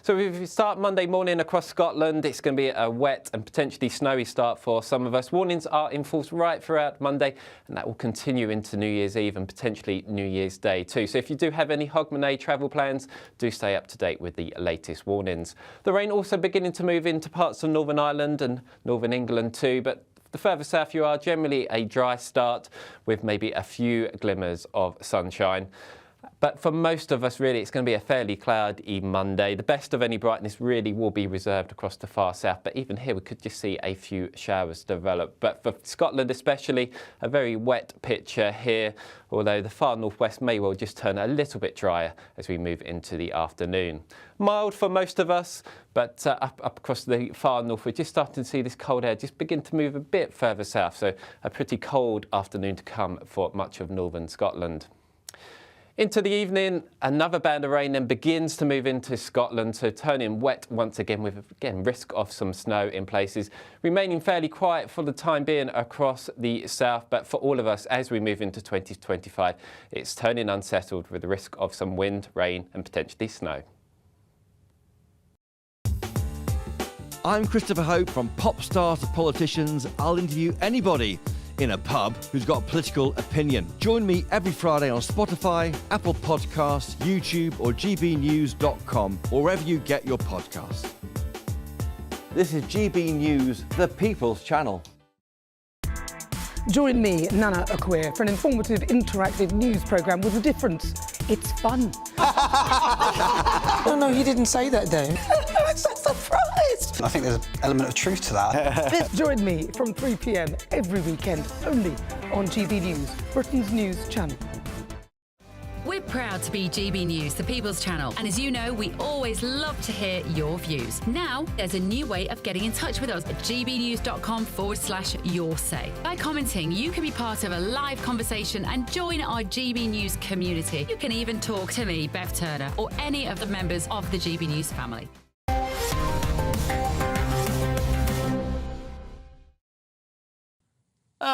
So if we start Monday morning across Scotland, it's going to be a wet and potentially snowy start for some of us. Warnings are in force right throughout Monday, and that will continue into New Year's Eve and potentially New Year's Day too. So if you do have any Hogmanay travel plans, do stay up to date with the latest warnings. The rain also beginning to move into parts of Northern Ireland and Northern England too, but the further south you are, generally a dry start with maybe a few glimmers of sunshine. But for most of us, really, it's going to be a fairly cloudy Monday. The best of any brightness really will be reserved across the far south. But even here, we could just see a few showers develop. But for Scotland especially, a very wet picture here, although the far northwest may well just turn a little bit drier as we move into the afternoon. Mild for most of us, but up across the far north, we're just starting to see this cold air just begin to move a bit further south. So a pretty cold afternoon to come for much of northern Scotland. Into the evening, another band of rain then begins to move into Scotland, so turning wet once again with, risk of some snow in places. Remaining fairly quiet for the time being across the south, but for all of us, as we move into 2025, it's turning unsettled with the risk of some wind, rain and potentially snow. I'm Christopher Hope. From pop stars to politicians, I'll interview anybody in a pub who's got a political opinion. Join me every Friday on Spotify, Apple Podcasts, YouTube or gbnews.com, or wherever you get your podcasts. This is GB News, the People's Channel. Join me, Nana Akwe, for an informative, interactive news programme with a difference. It's fun. No, you didn't say that, Dave. I'm so surprised. I think there's an element of truth to that. Join me from 3 p.m. every weekend, only on GB News, Britain's news channel. We're proud to be GB News, the People's Channel. And as you know, we always love to hear your views. Now, there's a new way of getting in touch with us at gbnews.com/yoursay. By commenting, you can be part of a live conversation and join our GB News community. You can even talk to me, Bev Turner, or any of the members of the GB News family.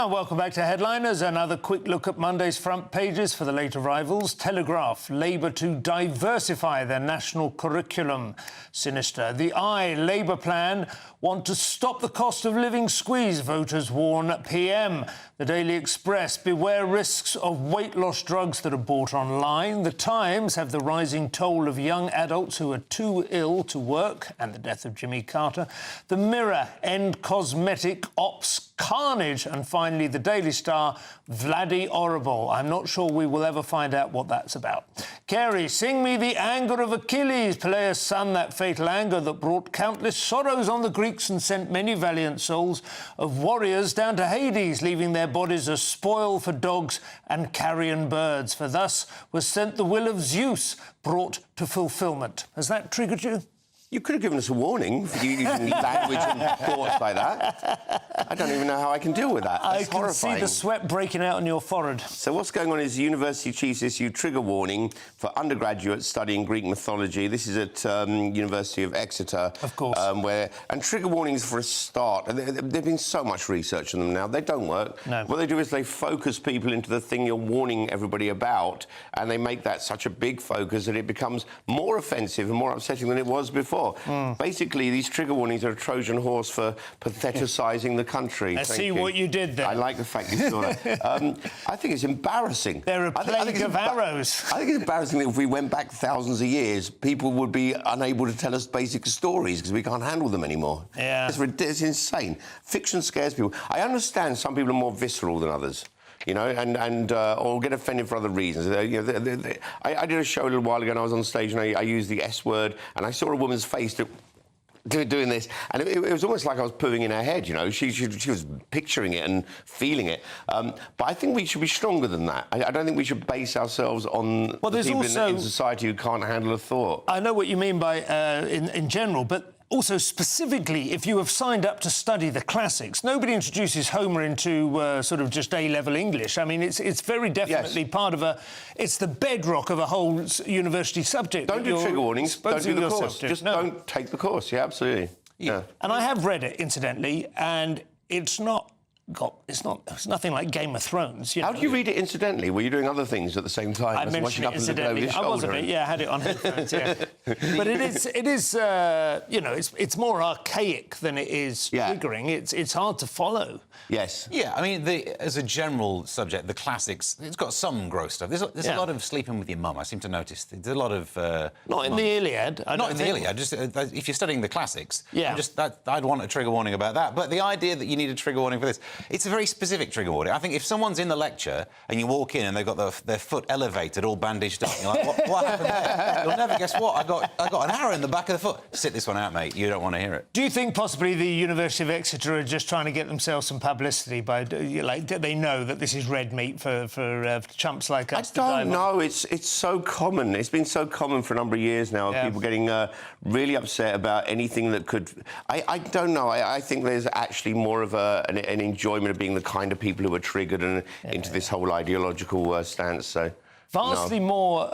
Welcome back to Headliners. Another quick look at Monday's front pages for the late arrivals. Telegraph, Labour to diversify their national curriculum. Sinister. The Eye, Labour plan want to stop the cost of living squeeze, voters warn PM. The Daily Express, beware risks of weight loss drugs that are bought online. The Times have the rising toll of young adults who are too ill to work and the death of Jimmy Carter. The Mirror, end cosmetic ops carnage. And finally, the Daily Star, Vladdy Horrible. I'm not sure we will ever find out what that's about. Carey, sing me the anger of Achilles, Peleus' son, that fatal anger that brought countless sorrows on the Greeks and sent many valiant souls of warriors down to Hades, leaving their bodies a spoil for dogs and carrion birds. For thus was sent the will of Zeus, brought to fulfilment. Has that triggered you? You could have given us a warning for you using language and thoughts like that. I don't even know how I can deal with that. That's I can horrifying. see the sweat breaking out on your forehead. So what's going on is the University Chiefs issue trigger warning for undergraduates studying Greek mythology. This is at University of Exeter. Of course. And trigger warnings for a start. There's been so much research on them now. They don't work. No. What they do is they focus people into the thing you're warning everybody about, and they make that such a big focus that it becomes more offensive and more upsetting than it was before. Basically, these trigger warnings are a Trojan horse for patheticising the country. I see what you did there. I like the fact you saw that. I think it's embarrassing. They're a plague of arrows. I think it's embarrassing that if we went back thousands of years, people would be unable to tell us basic stories because we can't handle them anymore. Yeah. It's insane. Fiction scares people. I understand some people are more visceral than others. You know, or get offended for other reasons. You know, I did a show a little while ago, and I was on stage, and I used the S word, and I saw a woman's face doing this, and it was almost like I was pooing in her head. You know, she was picturing it and feeling it. But I think we should be stronger than that. I don't think we should base ourselves on the people in society who can't handle a thought. I know what you mean by in general, but also specifically, if you have signed up to study the classics, nobody introduces Homer into sort of just A-level English. I mean, it's very definitely part of it's the bedrock of a whole university subject. Don't do trigger warnings. Don't do the course. Just don't take the course. Yeah, absolutely. Yeah. And I have read it, incidentally, and it's nothing like Game of Thrones. How do you read it incidentally? Were you doing other things at the same time? I mentioned it incidentally. I was a bit, I had it on headphones, yeah. But it is, you know, it's more archaic than it is triggering. It's hard to follow. Yes. Yeah, I mean, as a general subject, the classics, it's got some gross stuff. There's a lot of sleeping with your mum, I seem to notice. There's a lot of... Not in the Iliad. Not in the Iliad. Just if you're studying the classics, yeah. I'd want a trigger warning about that. But the idea that you need a trigger warning for this, it's a very specific trigger warning. I think if someone's in the lecture and you walk in and they've got their foot elevated, all bandaged up, you're like, what happened there? You'll never guess what. I got an arrow in the back of the foot. Sit this one out, mate. You don't want to hear it. Do you think possibly the University of Exeter are just trying to get themselves some publicity by, like, they know that this is red meat for chumps like us? I don't know. It's so common. It's been so common for a number of years now. People getting really upset about anything that could. I don't know. I think there's actually more of an enjoyment of being the kind of people who are triggered and into this whole ideological stance. So. Vastly more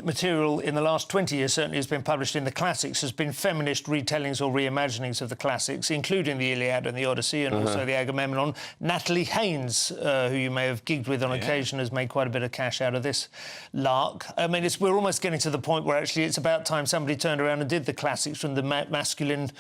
material in the last 20 years certainly has been published in the classics, has been feminist retellings or reimaginings of the classics, including the Iliad and the Odyssey and also the Agamemnon. Natalie Haynes, who you may have gigged with on occasion, has made quite a bit of cash out of this lark. I mean, we're almost getting to the point where actually it's about time somebody turned around and did the classics from the masculine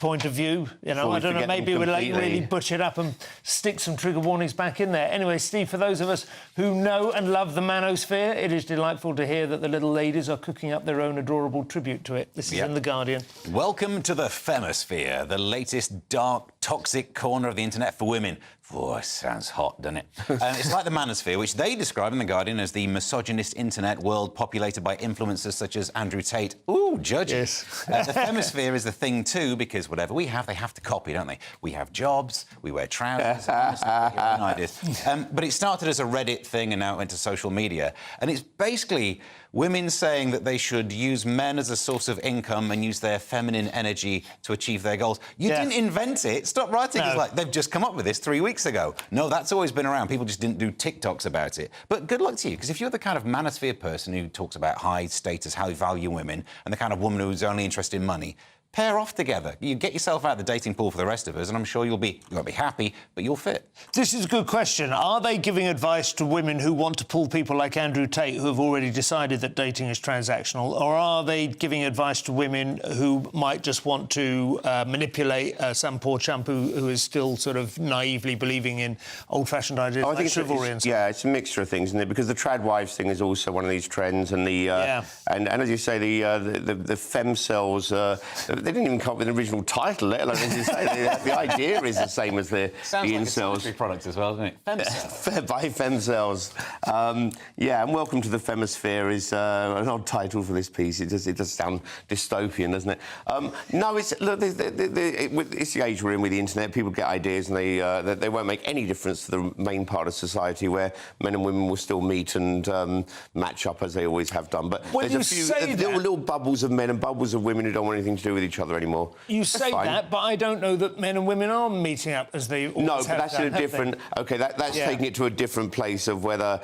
point of view. You know, Before we I don't know, forget them maybe we'll like completely. really butch it up and stick some trigger warnings back in there. Anyway, Steve, for those of us who know and love the manosphere, it is delightful to hear that the little ladies are cooking up their own adorable tribute to it. This is in The Guardian. Welcome to the Femasphere, the latest dark, toxic corner of the internet for women. Oh, it sounds hot, doesn't it? It's like the manosphere, which they describe in The Guardian as the misogynist internet world populated by influencers such as Andrew Tate. Ooh, judges. Yes. The Femasphere is the thing, too, because whatever we have, they have to copy, don't they? We have jobs, we wear trousers, honestly, your own ideas. But it started as a Reddit thing and now it went to social media. And it's basically women saying that they should use men as a source of income and use their feminine energy to achieve their goals. You didn't invent it. Stop writing. It's like they've just come up with this 3 weeks ago. No, that's always been around. People just didn't do TikToks about it. But good luck to you, because if you're the kind of manosphere person who talks about high status, how you value women, and the kind of woman who's only interested in money, pair off together. You get yourself out of the dating pool for the rest of us, and I'm sure you won't be happy, but you'll fit. This is a good question. Are they giving advice to women who want to pull people like Andrew Tate, who have already decided that dating is transactional, or are they giving advice to women who might just want to manipulate some poor chump who is still sort of naively believing in old-fashioned ideas like chivalry and stuff? It's a mixture of things, isn't it? Because the trad wives thing is also one of these trends, and and as you say, the femcells. They didn't even come up with an original title, let alone, as you say, the idea is the same as the incels. Like a product as well, doesn't it? Femcells. By femcells. And Welcome to the Femasphere is an odd title for this piece. It does sound dystopian, doesn't it? No, it's the age we're in with the internet. People get ideas and they won't make any difference to the main part of society where men and women will still meet and match up as they always have done. But When there's a few little bubbles of men and bubbles of women who don't want anything to do with each other anymore. You say that, but I don't know that men and women are meeting up as they always No, have but that's done, in a different... OK, that's taking it to a different place of whether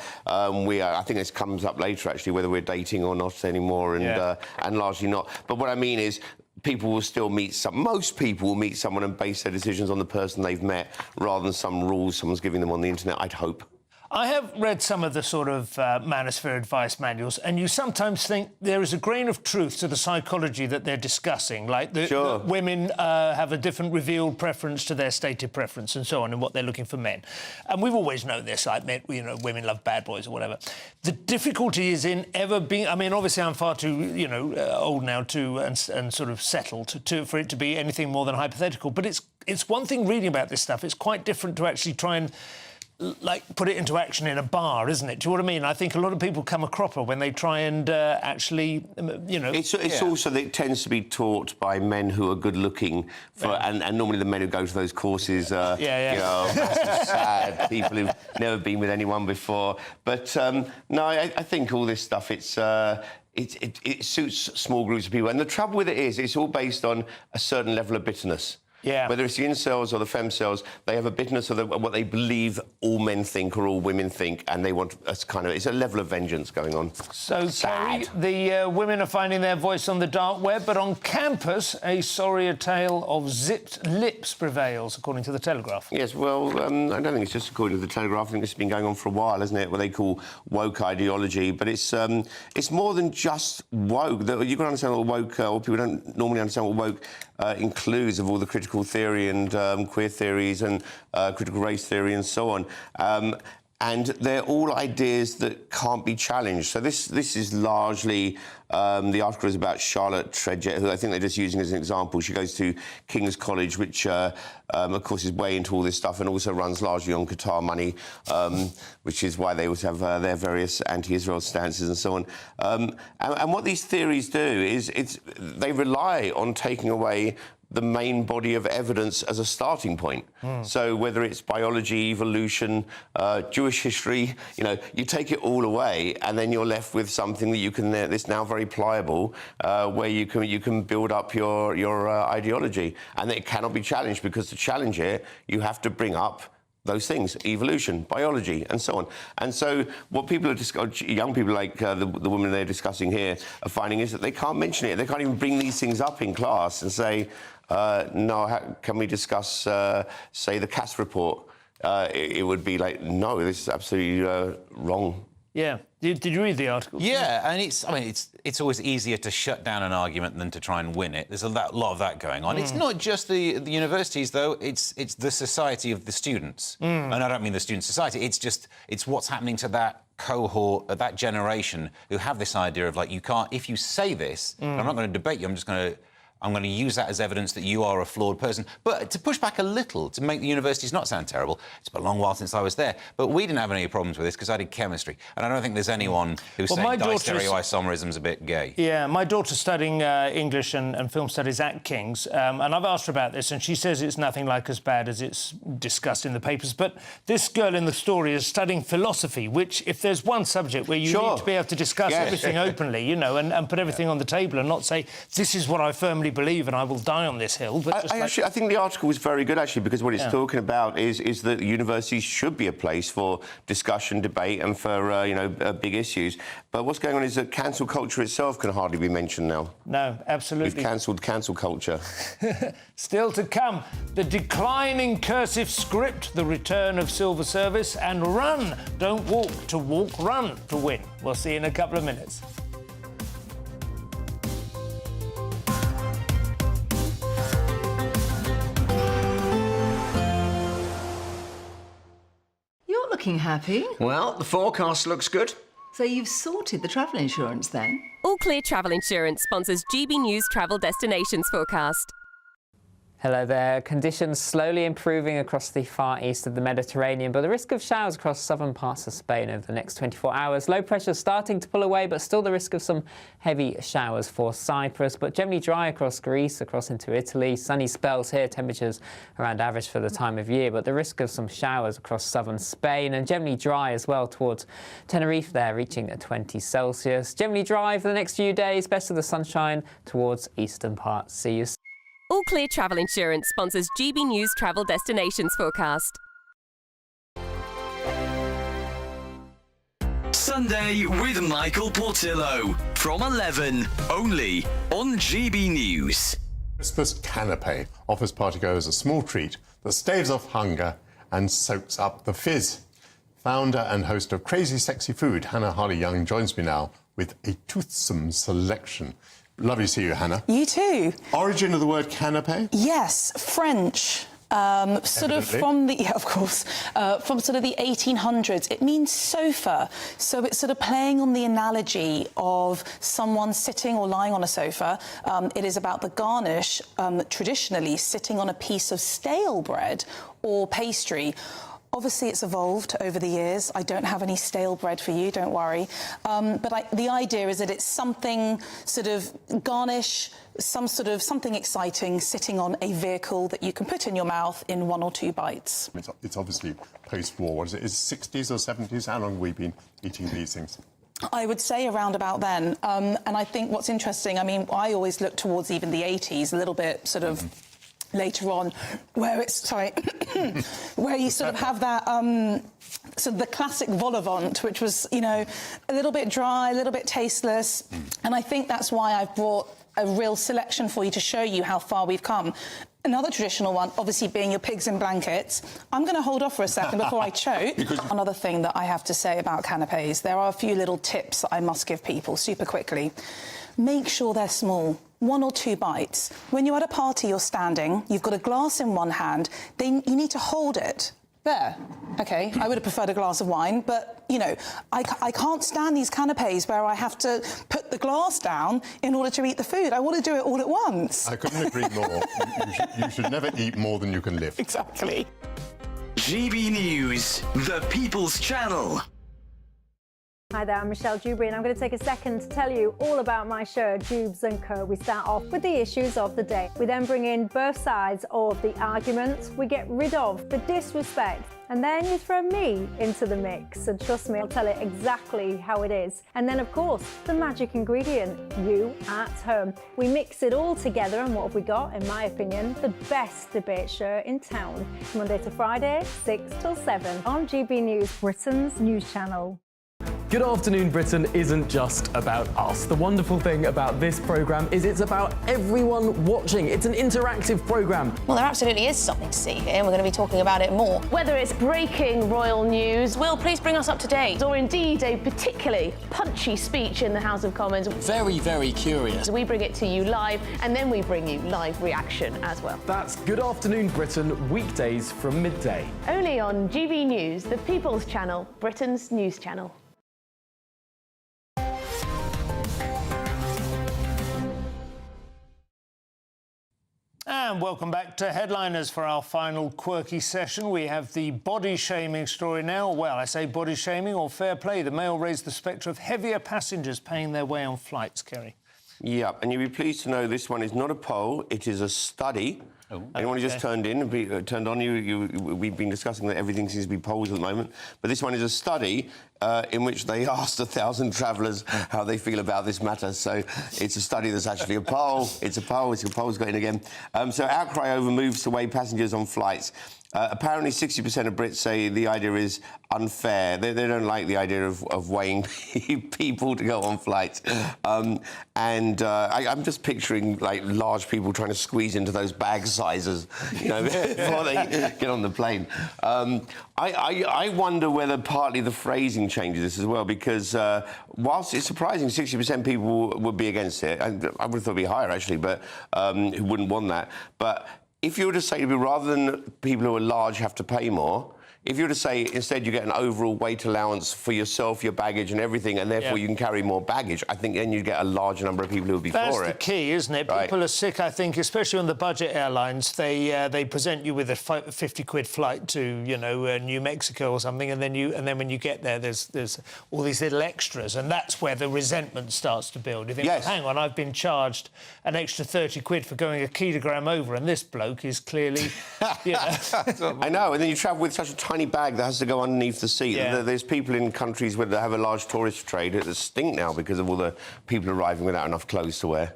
we are... I think this comes up later, actually, whether we're dating or not anymore, and largely not. But what I mean is, people will still meet most people will meet someone and base their decisions on the person they've met, rather than some rules someone's giving them on the internet, I'd hope. I have read some of the sort of manosphere advice manuals, and you sometimes think there is a grain of truth to the psychology that they're discussing. Like, the women have a different revealed preference to their stated preference and so on, and what they're looking for men. And we've always known this, like, women love bad boys or whatever. The difficulty is in ever being... I mean, obviously, I'm far too, old now and sort of settled for it to be anything more than hypothetical. But it's one thing reading about this stuff. It's quite different to actually try and put it into action in a bar, isn't it? Do you know what I mean? I think a lot of people come a cropper when they try and actually, It's also that it tends to be taught by men who are good-looking, and normally the men who go to those courses are, sad people who've never been with anyone before. But, no, I think all this stuff, it suits small groups of people. And the trouble with it is, it's all based on a certain level of bitterness. Yeah. Whether it's the incels or the femcells, they have a bitterness of what they believe all men think or all women think, and they want it's a level of vengeance going on. So, Kerry, the women are finding their voice on the dark web, but on campus, a sorrier tale of zipped lips prevails, according to The Telegraph. Yes, well, I don't think it's just according to The Telegraph. I think this has been going on for a while, hasn't it, what they call woke ideology. But it's more than just woke. You've got to understand what woke, or people don't normally understand what woke includes, of all the critical theory and queer theories and critical race theory and so on. And they're all ideas that can't be challenged. So this is largely... the article is about Charlotte Tredget, who I think they're just using as an example. She goes to King's College, which, of course, is way into all this stuff and also runs largely on Qatar money, which is why they also have their various anti-Israel stances and so on. And what these theories do is they rely on taking away the main body of evidence as a starting point. So whether it's biology, evolution, Jewish history, you take it all away and then you're left with something that you can... It's now very pliable, where you can build up your ideology. And it cannot be challenged, because to challenge it, you have to bring up those things: evolution, biology, and so on. And so what people are young people like the woman they're discussing here are finding is that they can't mention it. They can't even bring these things up in class and say, no, can we discuss, say, the Cass report? It would be like, no, this is absolutely wrong. Yeah. Did you read the article? Yeah, and it's always easier to shut down an argument than to try and win it. There's a lot of that going on. It's not just the universities, though. It's the society of the students. And I don't mean the student society. It's what's happening to that cohort, that generation who have this idea of, like, you can't... If you say this, I'm not going to debate you, I'm going to use that as evidence that you are a flawed person. But to push back a little, to make the universities not sound terrible, it's been a long while since I was there, but we didn't have any problems with this because I did chemistry, and I don't think there's anyone who's saying distereoisomerism's a bit gay. Yeah, my daughter's studying English and film studies at King's, and I've asked her about this, and she says it's nothing like as bad as it's discussed in the papers. But this girl in the story is studying philosophy, which, if there's one subject where you need to be able to discuss everything openly, you know, and put everything on the table and not say, this is what I firmly believe and I will die on this hill. But I think the article was very good, actually, because what it's talking about is that universities should be a place for discussion, debate, and for big issues. But what's going on is that cancel culture itself can hardly be mentioned now. No, absolutely. We've cancelled cancel culture. Still to come, the declining cursive script, the return of silver service, and run, don't walk, to walk, run to win. We'll see you in a couple of minutes. You're looking happy. Well, the forecast looks good. So you've sorted the travel insurance then? All Clear Travel Insurance sponsors GB News Travel Destinations Forecast. Hello there. Conditions slowly improving across the far east of the Mediterranean, but the risk of showers across southern parts of Spain over the next 24 hours. Low pressure starting to pull away, but still the risk of some heavy showers for Cyprus, but generally dry across Greece, across into Italy. Sunny spells here, temperatures around average for the time of year, but the risk of some showers across southern Spain, and generally dry as well towards Tenerife there, reaching 20 Celsius. Generally dry for the next few days, best of the sunshine towards eastern parts. See you soon. All Clear Travel Insurance sponsors GB News Travel Destinations Forecast. Sunday with Michael Portillo from 11, only on GB News. Christmas canapé offers partygoers a small treat that staves off hunger and soaks up the fizz. Founder and host of Crazy Sexy Food, Hannah Harley-Young, joins me now with a toothsome selection. Lovely to see you, Hannah. You too. Origin of the word canapé? Yes, French. Sort of from the, of course, from sort of the 1800s. It means sofa. So it's sort of playing on the analogy of someone sitting or lying on a sofa. It is about the garnish, traditionally sitting on a piece of stale bread or pastry. Obviously, it's evolved over the years. I don't have any stale bread for you, don't worry. But the idea is that it's something sort of garnish, something exciting sitting on a vehicle that you can put in your mouth in 1 or 2 bites. It's obviously post-war. What is it? Is it 60s or 70s? How long have we been eating these things? I would say around about then. And I think what's interesting, I mean, I always look towards even the 80s, a little bit sort of... later on, where it's where you sort of have that sort of the classic vol au vent, which was, you know, a little bit dry, a little bit tasteless, and I think that's why I've brought a real selection for you to show you how far we've come. Another traditional one, obviously, being your pigs in blankets. I'm going to hold off for a second before I choke. Another thing that I have to say about canapés, there are a few little tips that I must give people super quickly. Make sure they're small. 1 or 2 bites. When you're at a party, you're standing, you've got a glass in one hand, then you need to hold it. There. OK, I would have preferred a glass of wine, but, you know, I can't stand these canapés where I have to put the glass down in order to eat the food. I want to do it all at once. I couldn't agree more. You should never eat more than you can lift. Exactly. GB News, the People's Channel. Hi there, I'm Michelle Dewberry, and I'm going to take a second to tell you all about my show, Jubes & Co. We start off with the issues of the day. We then bring in both sides of the arguments. We get rid of the disrespect. And then you throw me into the mix. And trust me, I'll tell it exactly how it is. And then, of course, the magic ingredient, you at home. We mix it all together, and what have we got? In my opinion, the best debate show in town. Monday to Friday, 6 till 7 on GB News, Britain's news channel. Good afternoon, Britain isn't just about us. The wonderful thing about this programme is it's about everyone watching. It's an interactive programme. Well, there absolutely is something to see here, and we're going to be talking about it more. Whether it's breaking royal news, Will, please bring us up to date, or indeed a particularly punchy speech in the House of Commons. Very, very curious. We bring it to you live, and then we bring you live reaction as well. That's Good Afternoon Britain, weekdays from midday. Only on GB News, the People's Channel, Britain's news channel. And welcome back to Headliners for our final quirky session. We have the body-shaming story now. Well, I say body-shaming or fair play. The Mail raised the spectre of heavier passengers paying their way on flights, Kerry. Yeah, and you'll be pleased to know this one is not a poll, it is a study. Oh, Anyone who just turned on, we've been discussing that everything seems to be polls at the moment, but this one is a study in which they asked 1,000 travellers how they feel about this matter. So it's a study that's actually a poll. It's a poll's got in again. So outcry over moves to weigh passengers on flights. Apparently 60% of Brits say the idea is unfair. They don't like the idea of weighing people to go on flights. I'm just picturing, like, large people trying to squeeze into those bag sizes, you know, before they get on the plane. I wonder whether partly the phrasing changes this as well, because whilst it's surprising 60% people would be against it, and I would have thought it'd be higher, actually, but who wouldn't want that. But if you were to say to me, rather than people who are large have to pay more, if you were to say instead you get an overall weight allowance for yourself, your baggage and everything, and therefore you can carry more baggage, I think then you'd get a larger number of people who would be for it. That's the key, isn't it? Right. People are sick, I think, especially on the budget airlines. They present you with a 50 quid flight to, you know, New Mexico or something, and then when you get there, there's all these little extras, and that's where the resentment starts to build. You think, well, hang on, I've been charged an extra 30 quid for going a kilogram over, and this bloke is clearly, you know. I know, and then you travel with such a tiny bag that has to go underneath the seat. Yeah. There's people in countries where they have a large tourist trade that stink now because of all the people arriving without enough clothes to wear.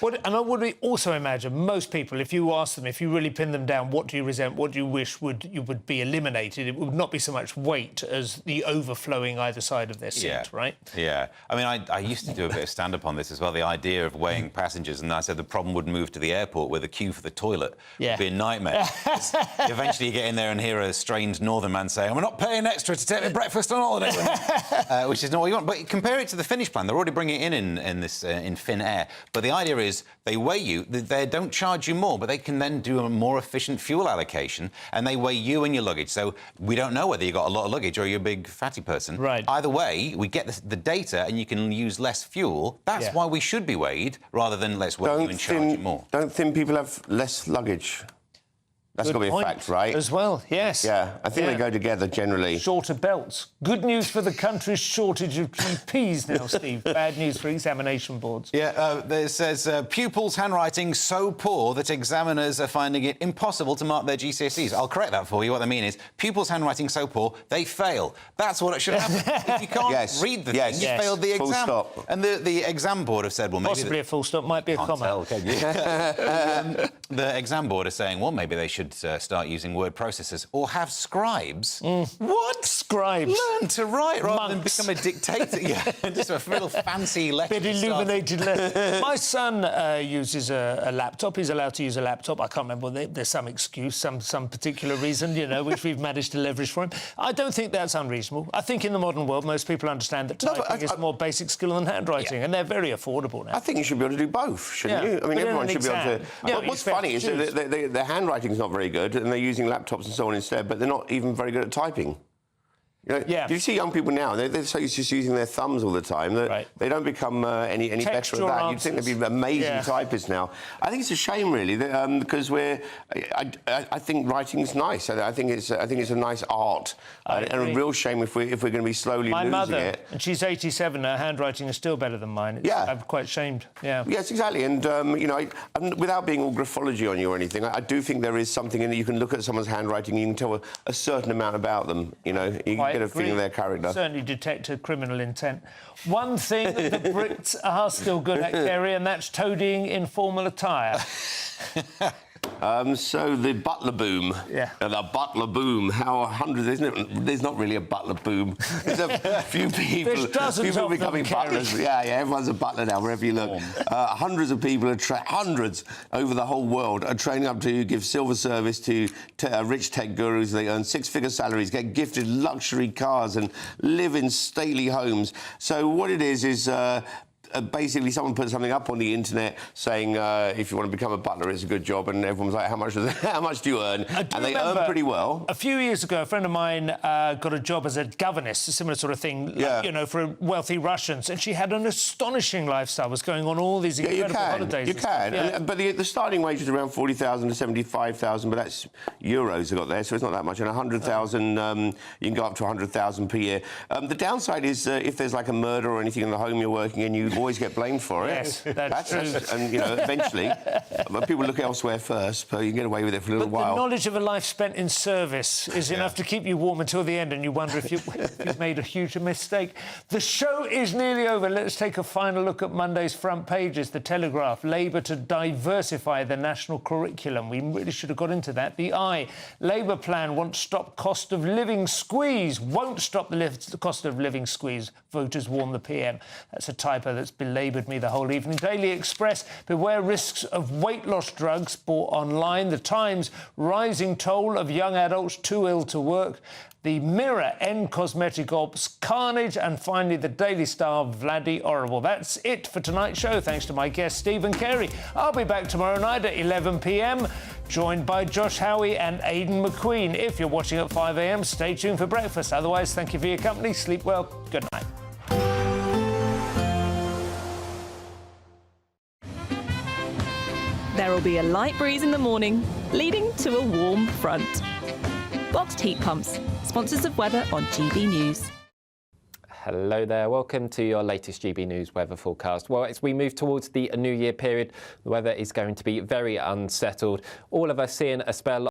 And I would also imagine most people, if you ask them, if you really pin them down, what do you resent, what do you wish would be eliminated, it would not be so much weight as the overflowing either side of their seat, right? Yeah. I mean, I used to do a bit of stand-up on this as well, the idea of weighing passengers, and I said the problem would move to the airport where the queue for the toilet would be a nightmare. Eventually you get in there and hear a strange northern man say, I'm not paying extra to take me breakfast on holiday, which is not what you want. But compare it to the Finnish plan. They're already bringing it in Finn Air. But the idea is they weigh you, they don't charge you more, but they can then do a more efficient fuel allocation, and they weigh you and your luggage. So we don't know whether you've got a lot of luggage or you're a big fatty person. Right. Either way, we get the data and you can use less fuel. That's why we should be weighed, rather than let's weigh you and charge you more. Don't thin people have less luggage? That's got to be a fact, right? As well, yes. Yeah, I think they go together generally. Shorter belts. Good news for the country's shortage of GPs now, Steve. Bad news for examination boards. Yeah, it says pupils' handwriting so poor that examiners are finding it impossible to mark their GCSEs. I'll correct that for you. What they mean is pupils' handwriting so poor they fail. That's what it should happen. If you can't read the thing, you failed the exam. Full stop. And the exam board have said, well, maybe possibly a full stop might be a comma. Tell, can you? The exam board are saying, well, maybe they should start using word processors or have scribes. What? Scribes? Learn to write rather than become a dictator. Yeah, just a little fancy letter. Bit illuminated letter. My son uses a laptop. He's allowed to use a laptop. I can't remember. There's some excuse, some particular reason, you know, which we've managed to leverage for him. I don't think that's unreasonable. I think in the modern world, most people understand that typing is a more basic skill than handwriting, and they're very affordable now. I think you should be able to do both, shouldn't you? I mean, everyone should be able to... Yeah, what's funny is that their handwriting's not very good, and they're using laptops and so on instead, but they're not even very good at typing. You know, do you see young people now? They're so used to using their thumbs all the time that they don't become any better at that. You'd think they'd be amazing typists now. I think it's a shame, really, because I think writing's nice. I think it's a nice art, and a real shame if we're going to be slowly losing it. My mother, and she's 87, her handwriting is still better than mine. I'm quite ashamed. Yeah. Yes, exactly. And you know, without being all graphology on you or anything, I do think there is something in that you can look at someone's handwriting, and you can tell a certain amount about them. You know, you can get a feeling of their character. Certainly detect a criminal intent. One thing that the Brits are still good at, Kerry, and that's toadying in formal attire. So the Butler boom. Yeah. The Butler boom. How hundreds, isn't it? There's not really a Butler boom. There's a few people. There's dozens people of them, becoming butlers. Yeah, everyone's a butler now, wherever you look. Hundreds of people hundreds over the whole world are training up to give silver service to rich tech gurus. They earn six-figure salaries, get gifted luxury cars, and live in stately homes. So what it is basically someone put something up on the internet saying if you want to become a butler, it's a good job, and everyone was like, how much do you earn? And they earn pretty well. A few years ago, a friend of mine got a job as a governess, a similar sort of thing, you know, for wealthy Russians, and she had an astonishing lifestyle. Was going on all these incredible holidays. You can. Yeah. But the starting wage is around 40,000 to 75,000, but that's euros I got there, so it's not that much. And 100,000, you can go up to 100,000 per year. The downside is if there's like a murder or anything in the home you're working in, you always get blamed for it. Yes, that's true. And, you know, eventually, but people look elsewhere first, but you can get away with it for a little while. The knowledge of a life spent in service is enough to keep you warm until the end, and you wonder if you've made a huge mistake. The show is nearly over. Let's take a final look at Monday's front pages. The Telegraph, Labour to diversify the national curriculum. We really should have got into that. The Eye, Labour plan won't stop cost of living squeeze. Won't stop the cost of living squeeze, voters warn the PM. That's a typo that's belaboured me the whole evening. Daily Express, beware risks of weight loss drugs bought online. The Times, rising toll of young adults too ill to work. The Mirror, end cosmetic ops carnage. And finally, the Daily Star, Vladdy horrible. That's it for tonight's show. Thanks to my guest, Stephen Carey. I'll be back tomorrow night at 11 p.m, joined by Josh Howie and Aidan McQueen. If you're watching at 5 a.m, stay tuned for breakfast. Otherwise, thank you for your company. Sleep well. Good night. There will be a light breeze in the morning, leading to a warm front. Boxed heat pumps, sponsors of weather on GB News. Hello there, welcome to your latest GB News weather forecast. Well, as we move towards the New Year period, the weather is going to be very unsettled. All of us seeing a spell